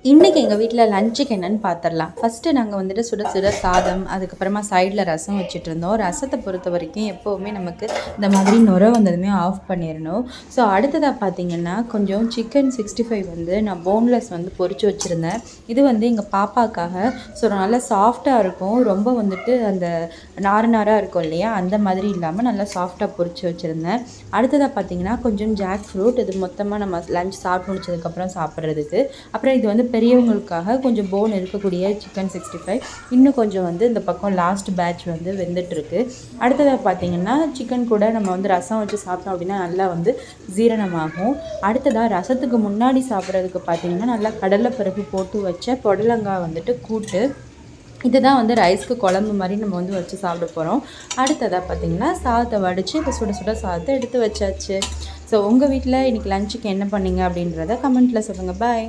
இன்றைக்கி எங்கள் வீட்டில் லஞ்சுக்கு என்னென்னு பார்த்துடலாம். ஃபஸ்ட்டு நாங்கள் வந்துட்டு சுட சுட சாதம், அதுக்கப்புறமா சைடில் ரசம் வச்சுட்ருந்தோம். ரசத்தை பொறுத்த வரைக்கும் எப்போவுமே நமக்கு இந்த மாதிரி நுரை வந்ததுமே ஆஃப் பண்ணிடணும். ஸோ அடுத்ததாக பார்த்திங்கன்னா கொஞ்சம் சிக்கன் 65 வந்து நான் போன்லெஸ் வந்து பொரித்து வச்சுருந்தேன். இது வந்து எங்கள் பாப்பாவுக்காக. ஸோ நல்லா சாஃப்டாக இருக்கும். ரொம்ப வந்துட்டு அந்த நார் நாராக இருக்கும் இல்லையா, அந்த மாதிரி இல்லாமல் நல்லா சாஃப்டாக பொரித்து வச்சுருந்தேன். அடுத்ததாக பார்த்திங்கன்னா கொஞ்சம் ஜாக் ஃப்ரூட், இது மொத்தமாக நம்ம லஞ்ச் சாப்பிட்டு முடிச்சதுக்கப்புறம் சாப்பிட்றதுக்கு. அப்புறம் இது வந்து பெரியவங்களுக்காக கொஞ்சம் போன் இருக்கக்கூடிய சிக்கன் 65. இன்னும் கொஞ்சம் வந்து இந்த பக்கம் லாஸ்ட் பேட்ச் வந்து வெந்துட்டுருக்கு. அடுத்ததாக பார்த்திங்கன்னா சிக்கன் கூட நம்ம வந்து ரசம் வச்சு சாப்பிட்டோம் அப்படின்னா நல்லா வந்து ஜீரணமாகும். அடுத்ததாக ரசத்துக்கு முன்னாடி சாப்பிட்றதுக்கு பார்த்திங்கன்னா நல்லா கடலைப்பருப்பு போட்டு வச்ச புடலங்காய் வந்துட்டு கூட்டு. இதுதான் வந்து ரைஸ்க்கு குழம்பு மாதிரி நம்ம வந்து வச்சு சாப்பிட போகிறோம். அடுத்ததாக பார்த்திங்கன்னா சாதத்தை வடித்து இப்போ சுட சுட சாதத்தை எடுத்து வச்சாச்சு. ஸோ உங்கள் வீட்டில் இன்றைக்கி லஞ்சுக்கு என்ன பண்ணீங்க அப்படின்றத கமெண்ட்டில் சொல்லுங்கள். பாய்.